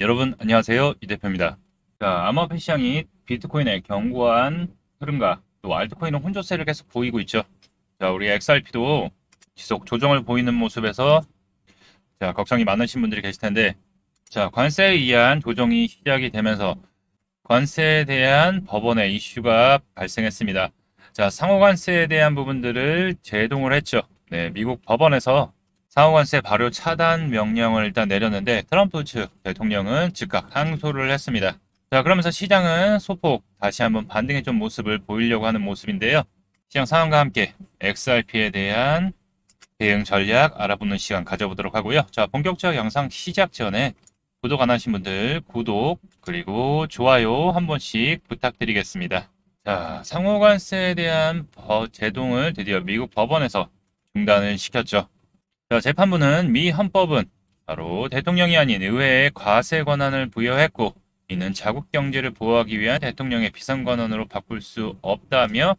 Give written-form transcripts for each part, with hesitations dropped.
여러분 안녕하세요, 이 대표입니다. 자, 암호화폐 시장이 비트코인의 견고한 흐름과 또 알트코인은 혼조세를 계속 보이고 있죠. 자, 우리 XRP도 지속 조정을 보이는 모습에서 걱정이 많으신 분들이 계실 텐데, 자, 관세에 의한 조정이 시작이 되면서 관세에 대한 법원의 이슈가 발생했습니다. 자, 상호관세에 대한 부분들을 제동을 했죠. 네, 미국 법원에서 상호관세 발효 차단 명령을 일단 내렸는데 트럼프 측 대통령은 즉각 항소를 했습니다. 자, 그러면서 시장은 소폭 다시 한번 반등의 좀 모습을 보이려고 하는 모습인데요. 시장 상황과 함께 XRP에 대한 대응 전략 알아보는 시간 가져보도록 하고요. 자, 본격적 영상 시작 전에 구독 안 하신 분들 구독 그리고 좋아요 한 번씩 부탁드리겠습니다. 자, 상호관세에 대한 제동을 드디어 미국 법원에서 중단을 시켰죠. 자, 재판부는 미 헌법은 바로 대통령이 아닌 의회에 과세 권한을 부여했고 이는 자국 경제를 보호하기 위한 대통령의 비상 권한으로 바꿀 수 없다며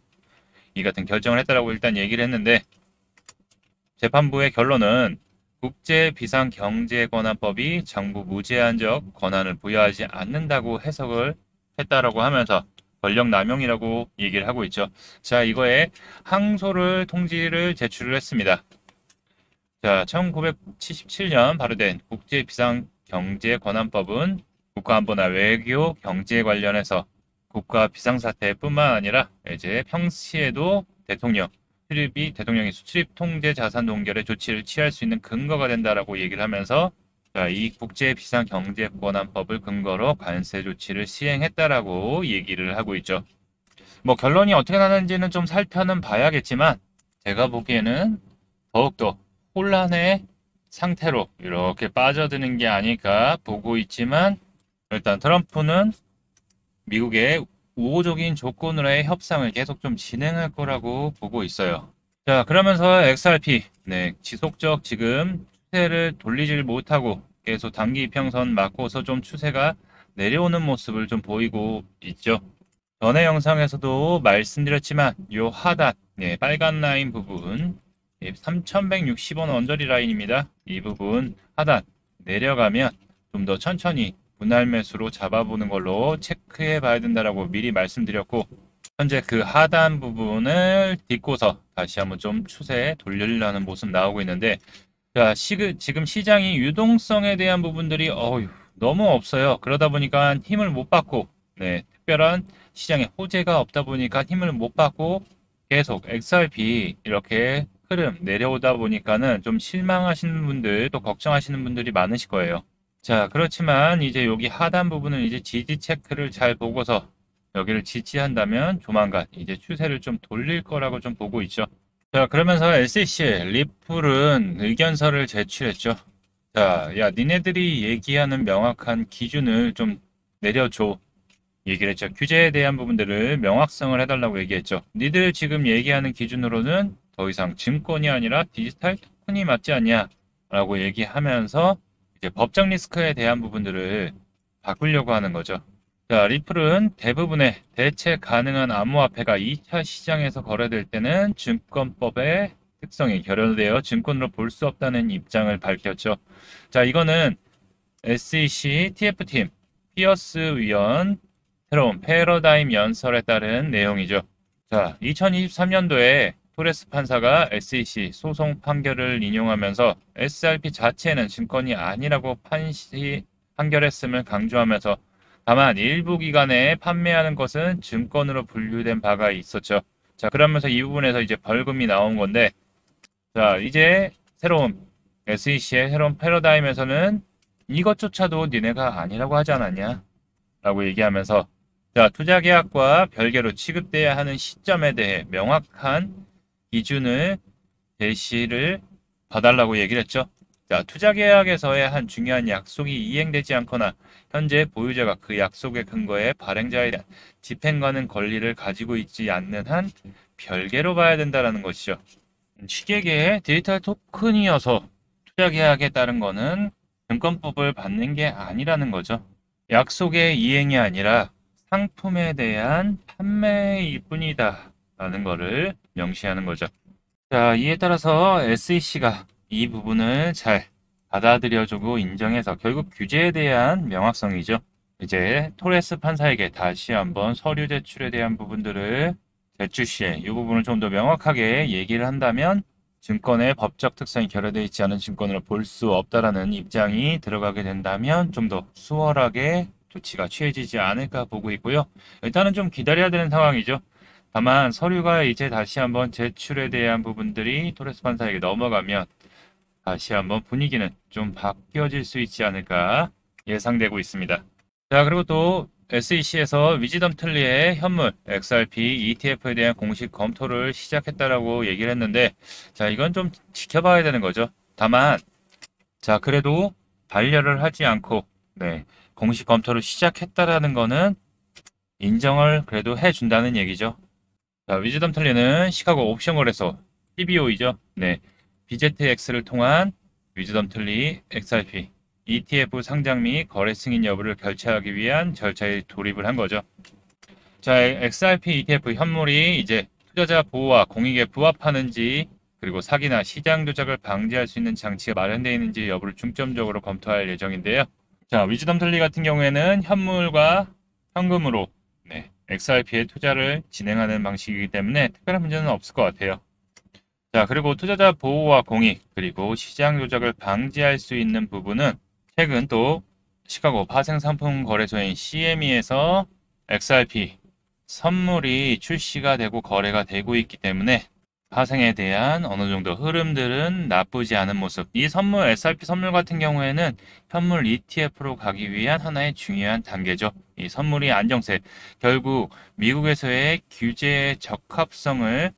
이 같은 결정을 했다라고 일단 얘기를 했는데, 재판부의 결론은 국제비상경제권한법이 정부 무제한적 권한을 부여하지 않는다고 해석을 했다라고 하면서 권력 남용이라고 얘기를 하고 있죠. 자, 이거에 항소를 통지를 제출을 했습니다. 자, 1977년 발효된 국제비상경제권한법은 국가안보나 외교, 경제에 관련해서 국가 비상사태뿐만 아니라 이제 평시에도 대통령이 수출입 통제 자산 동결의 조치를 취할 수 있는 근거가 된다라고 얘기를 하면서, 자, 이 국제비상경제권한법을 근거로 관세 조치를 시행했다라고 얘기를 하고 있죠. 뭐 결론이 어떻게 나는지는 좀 살펴는 봐야겠지만 제가 보기에는 더욱더 혼란의 상태로 이렇게 빠져드는 게 아닐까 보고 있지만, 일단 트럼프는 미국의 우호적인 조건으로의 협상을 계속 좀 진행할 거라고 보고 있어요. 자, 그러면서 XRP, 네, 지속적 지금 추세를 돌리질 못하고 계속 단기 이평선 맞고서 좀 추세가 내려오는 모습을 좀 보이고 있죠. 전에 영상에서도 말씀드렸지만 요 하단, 네, 빨간 라인 부분 3160원 언저리 라인입니다. 이 부분 하단 내려가면 좀 더 천천히 분할 매수로 잡아보는 걸로 체크해 봐야 된다라고 미리 말씀드렸고, 현재 그 하단 부분을 딛고서 다시 한번 좀 추세 돌리려는 모습 나오고 있는데, 자, 지금 시장이 유동성에 대한 부분들이 너무 없어요. 그러다 보니까 힘을 못 받고, 네, 특별한 시장에 호재가 없다 보니까 힘을 못 받고 계속 XRP 이렇게 흐름 내려오다 보니까는 좀 실망하시는 분들, 또 걱정하시는 분들이 많으실 거예요. 자, 그렇지만 이제 여기 하단 부분은 이제 지지 체크를 잘 보고서 여기를 지지한다면 조만간 이제 추세를 좀 돌릴 거라고 좀 보고 있죠. 자, 그러면서 SEC 리플은 의견서를 제출했죠. 자, 야, 니네들이 얘기하는 명확한 기준을 좀 내려줘. 얘기를 했죠. 규제에 대한 부분들을 명확성을 해달라고 얘기했죠. 니들 지금 얘기하는 기준으로는 더 이상 증권이 아니라 디지털 토큰이 맞지 않냐? 라고 얘기하면서 이제 법적 리스크에 대한 부분들을 바꾸려고 하는 거죠. 자, 리플은 대부분의 대체 가능한 암호화폐가 2차 시장에서 거래될 때는 증권법의 특성이 결여되어 증권으로 볼 수 없다는 입장을 밝혔죠. 자, 이거는 SEC TF팀 피어스 위원 새로운 패러다임 연설에 따른 내용이죠. 자, 2023년도에 토레스 판사가 SEC 소송 판결을 인용하면서 SRP 자체는 증권이 아니라고 판결했음을 강조하면서, 다만 일부 기관에 판매하는 것은 증권으로 분류된 바가 있었죠. 자, 그러면서 이 부분에서 이제 벌금이 나온 건데, 자, 이제 새로운 SEC의 새로운 패러다임에서는 이것조차도 니네가 아니라고 하지 않았냐? 라고 얘기하면서, 자, 투자 계약과 별개로 취급돼야 하는 시점에 대해 명확한 기준을 제시를 봐달라고 얘기를 했죠. 자, 투자 계약에서의 한 중요한 약속이 이행되지 않거나 현재 보유자가 그 약속의 근거에 발행자에 대한 집행하는 권리를 가지고 있지 않는 한 별개로 봐야 된다는 것이죠. 취객의 디지털 토큰이어서 투자 계약에 따른 거는 증권법을 받는 게 아니라는 거죠. 약속의 이행이 아니라 상품에 대한 판매일 뿐이다 라는 거를 명시하는 거죠. 자, 이에 따라서 SEC가 이 부분을 잘 받아들여주고 인정해서 결국 규제에 대한 명확성이죠. 이제 토레스 판사에게 다시 한번 서류 제출에 대한 부분들을 제출 시에 이 부분을 좀 더 명확하게 얘기를 한다면 증권의 법적 특성이 결여되어 있지 않은 증권으로 볼 수 없다라는 입장이 들어가게 된다면 좀 더 수월하게 조치가 취해지지 않을까 보고 있고요. 일단은 좀 기다려야 되는 상황이죠. 다만 서류가 이제 다시 한번 제출에 대한 부분들이 토레스 판사에게 넘어가면 다시 한번 분위기는 좀 바뀌어질 수 있지 않을까 예상되고 있습니다. 자, 그리고 또 SEC에서 위즈덤 틀리의 현물 XRP ETF에 대한 공식 검토를 시작했다라고 얘기를 했는데, 자, 이건 좀 지켜봐야 되는 거죠. 다만, 자, 그래도 반려를 하지 않고, 네, 공식 검토를 시작했다라는 거는 인정을 그래도 해준다는 얘기죠. 자, 위즈덤 틀리는 시카고 옵션 거래소 CBO이죠. 네, BZX를 통한 위즈덤 틀리 XRP ETF 상장 및 거래 승인 여부를 결체하기 위한 절차에 돌입을 한 거죠. 자, XRP ETF 현물이 이제 투자자 보호와 공익에 부합하는지, 그리고 사기나 시장 조작을 방지할 수 있는 장치가 마련되어 있는지 여부를 중점적으로 검토할 예정인데요. 자, 위즈덤 틀리 같은 경우에는 현물과 현금으로 XRP에 투자를 진행하는 방식이기 때문에 특별한 문제는 없을 것 같아요. 자, 그리고 투자자 보호와 공익, 그리고 시장 조작을 방지할 수 있는 부분은 최근 또 시카고 파생상품 거래소인 CME에서 XRP 선물이 출시가 되고 거래가 되고 있기 때문에 파생에 대한 어느 정도 흐름들은 나쁘지 않은 모습. 이 선물, XRP 선물 같은 경우에는 현물 ETF로 가기 위한 하나의 중요한 단계죠. 이 선물이 안정세, 결국 미국에서의 규제의 적합성을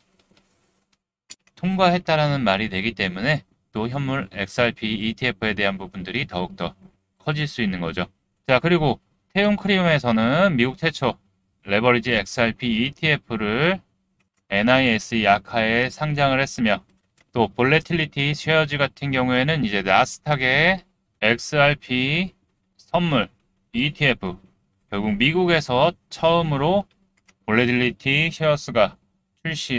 통과했다라는 말이 되기 때문에 또 현물 XRP ETF에 대한 부분들이 더욱더 커질 수 있는 거죠. 자, 그리고 태움 크리움에서는 미국 최초 레버리지 XRP ETF를 NISE 약하에 상장을 했으며, 또 볼레틸리티 쉐어즈 같은 경우에는 이제 나스닥의 XRP 선물 ETF, 결국 미국에서 처음으로 볼레틸리티 쉐어스가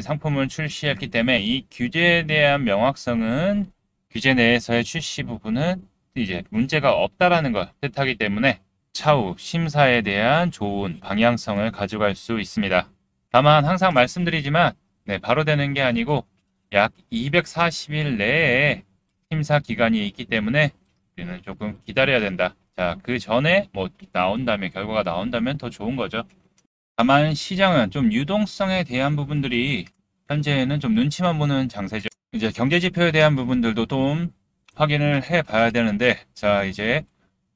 상품을 출시했기 때문에 이 규제에 대한 명확성은 규제 내에서의 출시 부분은 이제 문제가 없다라는 걸 뜻하기 때문에 차후 심사에 대한 좋은 방향성을 가져갈 수 있습니다. 다만 항상 말씀드리지만 바로 되는 게 아니고 약 240일 내에 심사 기간이 있기 때문에 우리는 조금 기다려야 된다. 자, 그 전에 결과가 나온다면 더 좋은 거죠. 다만 시장은 좀 유동성에 대한 부분들이 현재는 좀 눈치만 보는 장세죠. 이제 경제지표에 대한 부분들도 좀 확인을 해 봐야 되는데, 자, 이제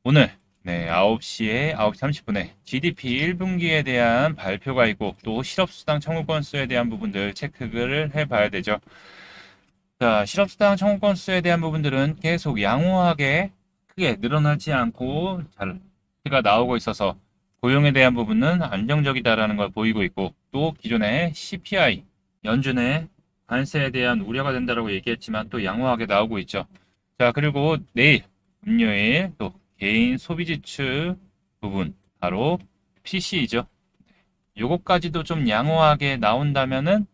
오늘 9시 30분에 GDP 1분기에 대한 발표가 있고, 또 실업수당 청구 건수에 대한 부분들 체크를 해 봐야 되죠. 자, 실업수당 청구 건수에 대한 부분들은 계속 양호하게 크게 늘어나지 않고 잘 나오고 있어서 고용에 대한 부분은 안정적이다라는 걸 보이고 있고, 또 기존의 CPI 연준의 관세에 대한 우려가 된다라고 얘기했지만 또 양호하게 나오고 있죠. 자, 그리고 내일 금요일 또 개인 소비 지출 부분 바로 PC이죠. 요것까지도 좀 양호하게 나온다면은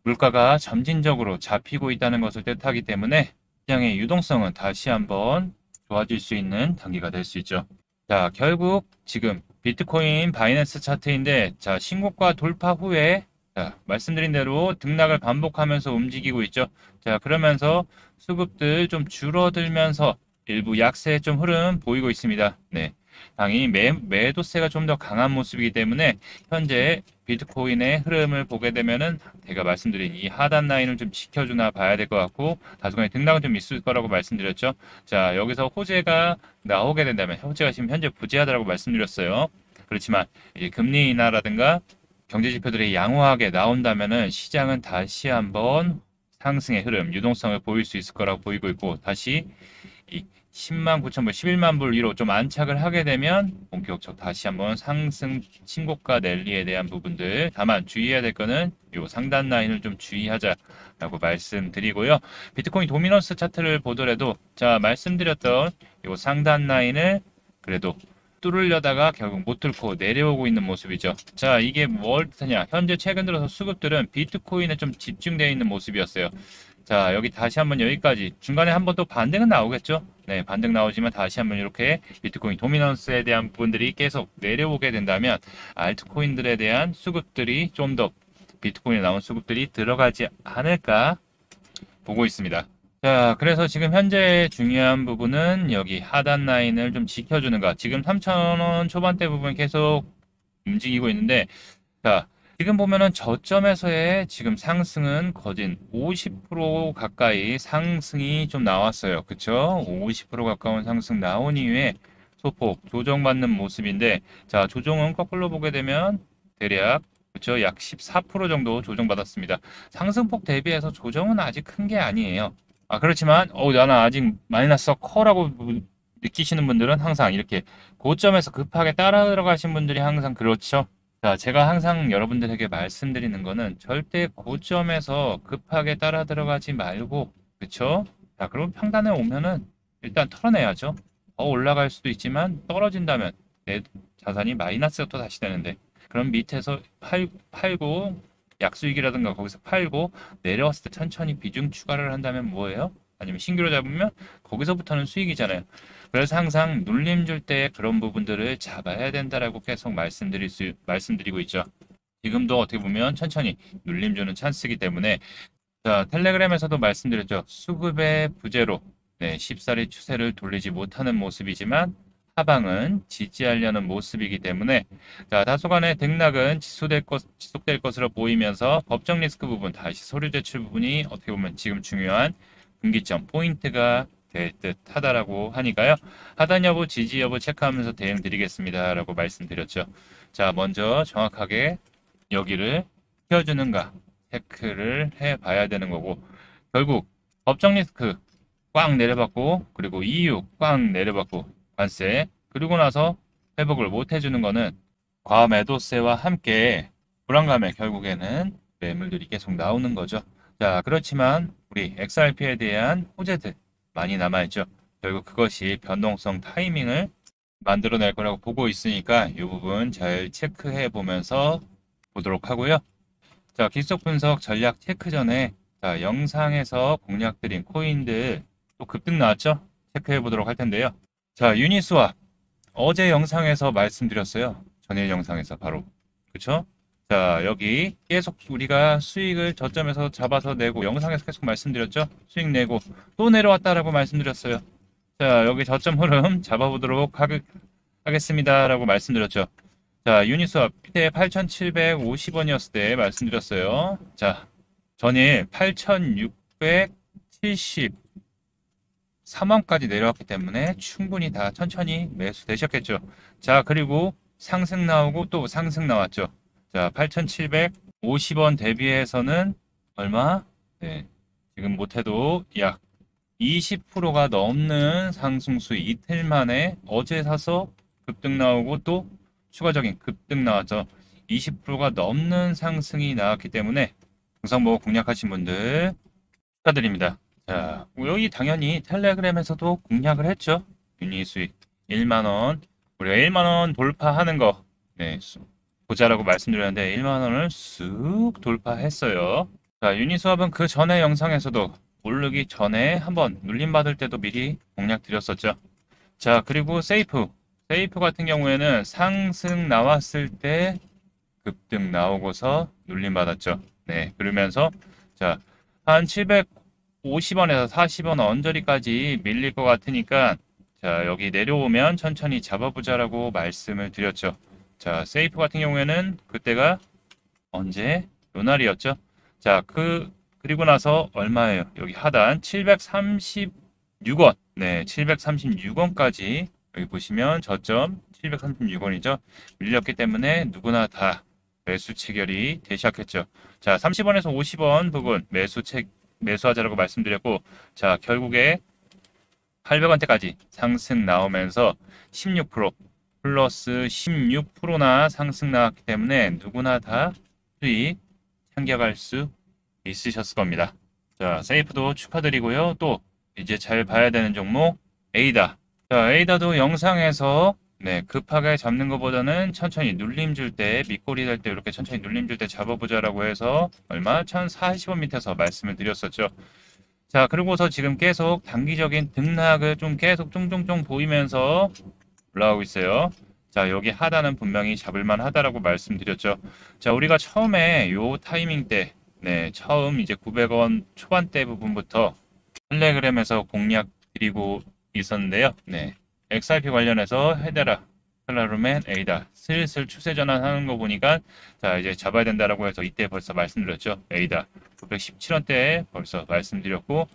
물가가 점진적으로 잡히고 있다는 것을 뜻하기 때문에 시장의 유동성은 다시 한번 좋아질 수 있는 단계가 될 수 있죠. 자, 결국 지금 비트코인 바이낸스 차트인데, 자, 신고가 돌파 후에 말씀드린 대로 등락을 반복하면서 움직이고 있죠. 자, 그러면서 수급들 좀 줄어들면서 일부 약세의 좀 흐름 보이고 있습니다. 당연히 매도세가 좀 더 강한 모습이기 때문에 현재 비트코인의 흐름을 보게 되면은 제가 말씀드린 이 하단 라인을 좀 지켜주나 봐야 될 것 같고, 다소간의 등락은 좀 있을 거라고 말씀드렸죠. 자, 여기서 호재가 나오게 된다면, 호재가 지금 현재 부재하다라고 말씀드렸어요. 그렇지만 이제 금리 인하라든가 경제 지표들이 양호하게 나온다면은 시장은 다시 한번 상승의 흐름, 유동성을 보일 수 있을 거라고 보이고 있고, 다시 이 10만 9천 불, 11만 불 위로 좀 안착을 하게 되면 본격적 다시 한번 상승 신고가 랠리에 대한 부분들, 다만 주의해야 될 거는 요 상단 라인을 좀 주의하자라고 말씀드리고요. 비트코인 도미넌스 차트를 보더라도, 자, 말씀드렸던 요 상단 라인을 그래도 뚫으려다가 결국 못 뚫고 내려오고 있는 모습이죠. 자, 이게 뭘 뜻하냐? 현재 최근 들어서 수급들은 비트코인에 좀 집중되어 있는 모습이었어요. 자, 여기 다시 한번 여기까지 중간에 한번 또 반등은 나오겠죠. 네, 반등 나오지만 다시 한번 이렇게 비트코인 도미넌스에 대한 부분들이 계속 내려오게 된다면 알트코인들에 대한 수급들이 좀 더 비트코인에 나온 수급들이 들어가지 않을까 보고 있습니다. 자, 그래서 지금 현재 중요한 부분은 여기 하단 라인을 좀 지켜주는 것. 지금 3,000원 초반대 부분 계속 움직이고 있는데, 자, 지금 보면은 저점에서의 지금 상승은 거진 50% 가까이 상승이 좀 나왔어요. 그쵸? 50% 가까운 상승 나온 이후에 소폭 조정받는 모습인데, 자, 조정은 거꾸로 보게 되면 대략 그쵸? 약 14% 정도 조정받았습니다. 상승폭 대비해서 조정은 아직 큰 게 아니에요. 아, 그렇지만, 나는 아직 마이너스 커라고 느끼시는 분들은 항상 이렇게 고점에서 급하게 따라 들어가신 분들이 항상 그렇죠. 자, 제가 항상 여러분들에게 말씀드리는 거는 절대 고점에서 급하게 따라 들어가지 말고, 그쵸? 자, 그럼 평단에 오면은 일단 털어내야죠. 더 올라갈 수도 있지만 떨어진다면 내 자산이 마이너스가 또 다시 되는데, 그럼 밑에서 팔고, 약수익이라든가 거기서 팔고, 내려왔을 때 천천히 비중 추가를 한다면 뭐예요? 아니면 신규로 잡으면 거기서부터는 수익이잖아요. 그래서 항상 눌림 줄 때 그런 부분들을 잡아야 된다라고 계속 말씀드리고 있죠. 지금도 어떻게 보면 천천히 눌림 주는 찬스이기 때문에 자, 텔레그램에서도 말씀드렸죠. 수급의 부재로 네, 쉽사리 추세를 돌리지 못하는 모습이지만 하방은 지지하려는 모습이기 때문에 자, 다소간의 등락은 지속될 것으로 보이면서 법정 리스크 부분, 다시 서류 제출 부분이 어떻게 보면 지금 중요한 분기점 포인트가 될 듯하다라고 하니까요. 하단 여부, 지지 여부 체크하면서 대응 드리겠습니다라고 말씀드렸죠. 자, 먼저 정확하게 여기를 켜주는가 체크를 해봐야 되는 거고 결국 법정 리스크 꽉 내려받고 그리고 EU 꽉 내려받고 관세 그리고 나서 회복을 못 해주는 거는 과매도세와 함께 불안감에 결국에는 매물들이 계속 나오는 거죠. 자, 그렇지만 우리 XRP에 대한 호재들 많이 남아있죠. 결국 그것이 변동성 타이밍을 만들어낼 거라고 보고 있으니까 이 부분 잘 체크해 보면서 보도록 하고요. 자, 기술적 분석 전략 체크 전에 자, 영상에서 공략드린 코인들 또 급등 나왔죠? 체크해 보도록 할 텐데요. 자, 유니스왑 어제 영상에서 말씀드렸어요. 전일 영상에서 바로. 그쵸? 자, 여기 계속 우리가 수익을 저점에서 잡아서 내고 영상에서 계속 말씀드렸죠? 수익 내고 또 내려왔다라고 말씀드렸어요. 자, 여기 저점 흐름 잡아보도록 하겠습니다라고 말씀드렸죠. 자, 유니스왑 밑에 8,750원이었을 때 말씀드렸어요. 자, 전일 8,673원까지 내려왔기 때문에 충분히 다 천천히 매수되셨겠죠. 자, 그리고 상승 나오고 또 상승 나왔죠. 자, 8,750원 대비해서는 얼마? 네, 지금 못해도 약 20%가 넘는 상승수 이틀 만에 어제 사서 급등 나오고 또 추가적인 급등 나왔죠. 20%가 넘는 상승이 나왔기 때문에 동상보고 공략하신 분들 축하드립니다. 자, 여기 당연히 텔레그램에서도 공략을 했죠. 유니 수익 1만원. 우리가 1만원 돌파하는 거 네, 보자라고 말씀드렸는데 1만원을 쑥 돌파했어요. 자, 유니스왑은 그 전에 영상에서도 오르기 전에 한번 눌림받을 때도 미리 공략 드렸었죠. 자, 그리고 세이프 같은 경우에는 상승 나왔을 때 급등 나오고서 눌림받았죠. 네, 그러면서 자, 한 750원에서 40원 언저리까지 밀릴 것 같으니까 자, 여기 내려오면 천천히 잡아보자라고 말씀을 드렸죠. 자, 세이프 같은 경우에는 그때가 언제? 요 날이었죠. 자, 그리고 나서 얼마예요? 여기 하단 736원. 네, 736원까지 여기 보시면 저점 736원이죠. 밀렸기 때문에 누구나 다 매수 체결이 되셨겠죠. 자, 30원에서 50원 부분 매수하자라고 말씀드렸고, 자, 결국에 800원대까지 상승 나오면서 16% 플러스 16%나 상승 나왔기 때문에 누구나 다 수익 챙겨갈 수 있으셨을 겁니다. 자, 세이프도 축하드리고요. 또 이제 잘 봐야 되는 종목 에이다. 자, 에이다도 영상에서 네, 급하게 잡는 것보다는 천천히 눌림 줄 때, 밑꼬리 될 때 이렇게 천천히 눌림 줄 때 잡아보자라고 해서 얼마? 1,040원 밑에서 말씀을 드렸었죠. 자, 그리고서 지금 계속 단기적인 등락을 좀 계속 쫑쫑쫑 보이면서 올라가고 있어요. 자, 여기 하단은 분명히 잡을만 하다라고 말씀드렸죠. 자, 우리가 처음에 요 타이밍 때, 네, 처음 이제 900원 초반대 부분부터 텔레그램에서 공략 드리고 있었는데요. 네, XRP 관련해서 헤데라, 클라루멘, 에이다 슬슬 추세 전환하는 거 보니까 자, 이제 잡아야 된다라고 해서 이때 벌써 말씀드렸죠. 에이다 917원대에 벌써 말씀드렸고,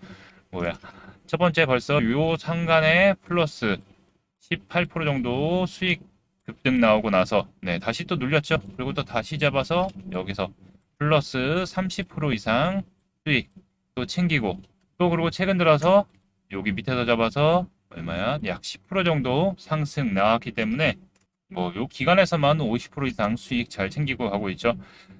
뭐야, 첫 번째 벌써 요 상간에 플러스 18% 정도 수익 급등 나오고 나서 네, 다시 또 눌렸죠. 그리고 또 다시 잡아서 여기서 플러스 30% 이상 수익 또 챙기고, 또 그리고 최근 들어서 여기 밑에서 잡아서 얼마야? 약 10% 정도 상승 나왔기 때문에 뭐 요 기간에서만 50% 이상 수익 잘 챙기고 가고 있죠.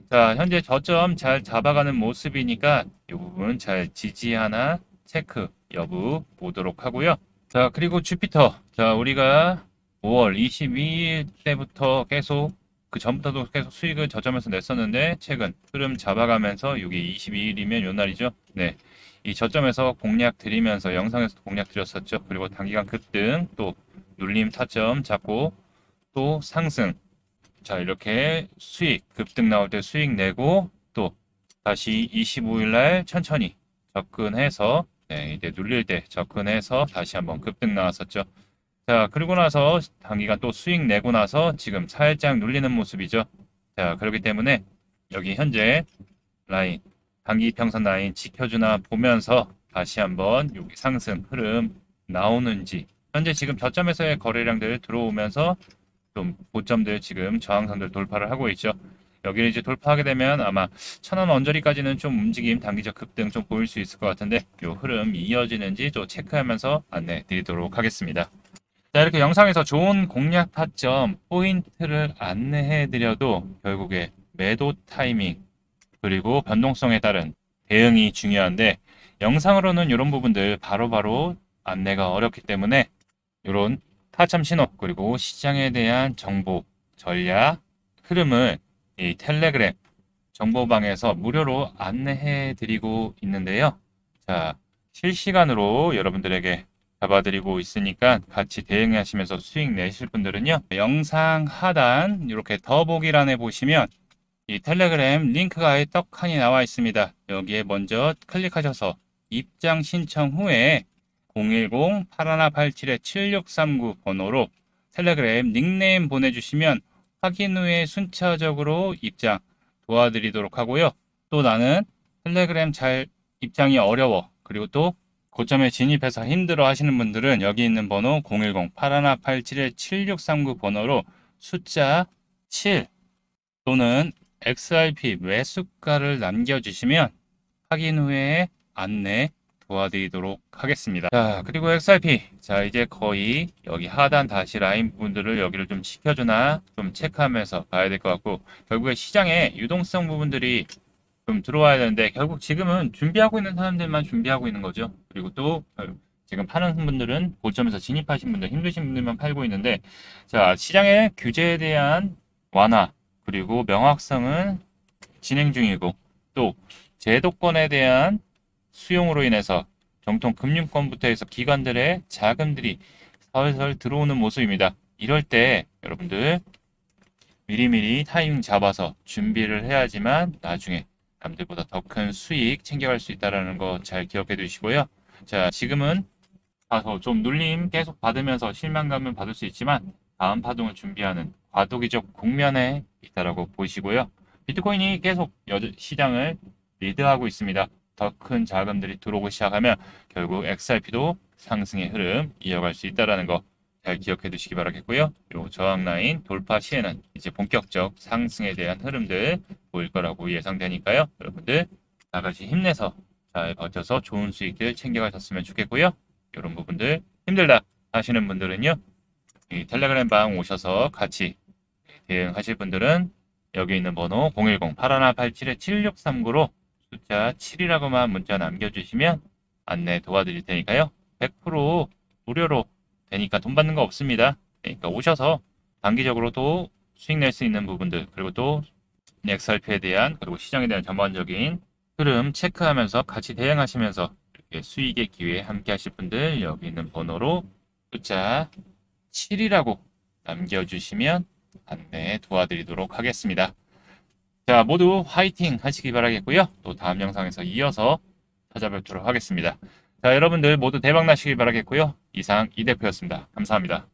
자, 현재 저점 잘 잡아가는 모습이니까 이 부분 잘 지지하나 체크 여부 보도록 하고요. 자, 그리고 주피터. 자, 우리가 5월 22일 때부터 계속 그 전부터도 계속 수익을 저점에서 냈었는데 최근 흐름 잡아가면서 이게 22일이면 요 날이죠. 네. 이 저점에서 공략 드리면서 영상에서도 공략 드렸었죠. 그리고 단기간 급등 또 눌림 타점 잡고 또 상승. 자, 이렇게 수익 급등 나올 때 수익 내고 또 다시 25일 날 천천히 접근해서 네, 이제 눌릴 때 접근해서 다시 한번 급등 나왔었죠. 자, 그리고 나서 단기간 또 수익 내고 나서 지금 살짝 눌리는 모습이죠. 자, 그렇기 때문에 여기 현재 라인, 단기 평선 라인 지켜주나 보면서 다시 한번 여기 상승 흐름 나오는지, 현재 지금 저점에서의 거래량들 들어오면서 좀 고점들 지금 저항선들 돌파를 하고 있죠. 여기를 이제 돌파하게 되면 아마 1000원 언저리까지는 좀 움직임, 단기적 급등 좀 보일 수 있을 것 같은데 요 흐름 이어지는지 또 체크하면서 안내 드리도록 하겠습니다. 자, 이렇게 영상에서 좋은 공략 타점 포인트를 안내해 드려도 결국에 매도 타이밍 그리고 변동성에 따른 대응이 중요한데, 영상으로는 이런 부분들 바로바로 안내가 어렵기 때문에 이런 타점 신호 그리고 시장에 대한 정보, 전략, 흐름을 이 텔레그램 정보방에서 무료로 안내해 드리고 있는데요. 자, 실시간으로 여러분들에게 잡아드리고 있으니까 같이 대응하시면서 수익 내실 분들은요, 영상 하단 이렇게 더보기란에 보시면 이 텔레그램 링크가 떡하니 나와 있습니다. 여기에 먼저 클릭하셔서 입장 신청 후에 010-8187-7639 번호로 텔레그램 닉네임 보내주시면 확인 후에 순차적으로 입장 도와드리도록 하고요. 또 나는 텔레그램 잘 입장이 어려워, 그리고 또 고점에 진입해서 힘들어 하시는 분들은 여기 있는 번호 010-8187-7639 번호로 숫자 7 또는 XRP 매수가를 남겨주시면 확인 후에 안내 도와드리도록 하겠습니다. 자, 그리고 XRP. 자, 이제 거의 여기 하단 다시 라인 부분들을 여기를 좀 지켜주나 좀 체크하면서 봐야 될 것 같고, 결국에 시장에 유동성 부분들이 좀 들어와야 되는데 결국 지금은 준비하고 있는 사람들만 준비하고 있는 거죠. 그리고 또 지금 파는 분들은 고점에서 진입하신 분들, 힘드신 분들만 팔고 있는데, 자, 시장의 규제에 대한 완화 그리고 명확성은 진행 중이고, 또 제도권에 대한 수용으로 인해서 정통 금융권부터 해서 기관들의 자금들이 설설 들어오는 모습입니다. 이럴 때 여러분들 미리미리 타이밍 잡아서 준비를 해야지만 나중에 남들보다 더 큰 수익 챙겨갈 수 있다는 거 잘 기억해 두시고요. 자, 지금은 가서 좀 눌림 계속 받으면서 실망감은 받을 수 있지만 다음 파동을 준비하는 과도기적 국면에 있다라고 보시고요. 비트코인이 계속 시장을 리드하고 있습니다. 더 큰 자금들이 들어오기 시작하면 결국 XRP도 상승의 흐름 이어갈 수 있다는 거 잘 기억해 두시기 바라겠고요. 요 저항 라인 돌파 시에는 이제 본격적 상승에 대한 흐름들 보일 거라고 예상되니까요. 여러분들 나같이 힘내서 잘 버텨서 좋은 수익들 챙겨가셨으면 좋겠고요. 이런 부분들 힘들다 하시는 분들은요, 이 텔레그램 방 오셔서 같이 대응하실 분들은 여기 있는 번호 010-8187-7639로 숫자 7이라고만 문자 남겨주시면 안내 도와드릴 테니까요. 100% 무료로 되니까 돈 받는 거 없습니다. 그러니까 오셔서 단기적으로도 수익 낼 수 있는 부분들, 그리고 또 XRP에 대한 그리고 시장에 대한 전반적인 흐름 체크하면서 같이 대응하시면서 이렇게 수익의 기회에 함께 하실 분들 여기 있는 번호로 숫자 7이라고 남겨주시면 안내 도와드리도록 하겠습니다. 자, 모두 화이팅 하시기 바라겠고요. 또 다음 영상에서 이어서 찾아뵙도록 하겠습니다. 자, 여러분들 모두 대박 나시기 바라겠고요. 이상 이 대표였습니다. 감사합니다.